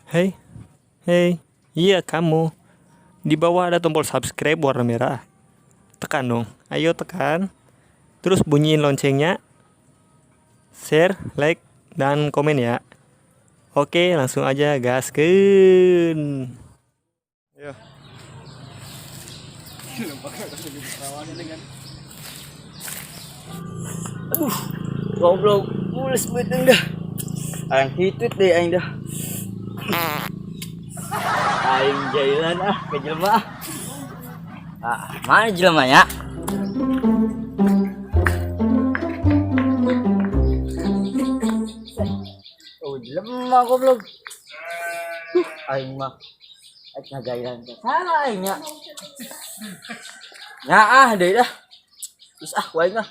Hei, hei, iya kamu. Di bawah ada tombol subscribe warna merah. Tekan dong, ayo tekan. Terus bunyiin loncengnya. Share, like, dan komen ya. Oke, langsung aja gaskeun. Yo. Goblok, mules beteng dah. Aing hitut deh aing dah. Aing jailan ke jelema. Mana jelemanya? Oh, jelema goblok. Aing mah ngagailan teh. Salah aing nya. Nya deh dah. Terus wae mah.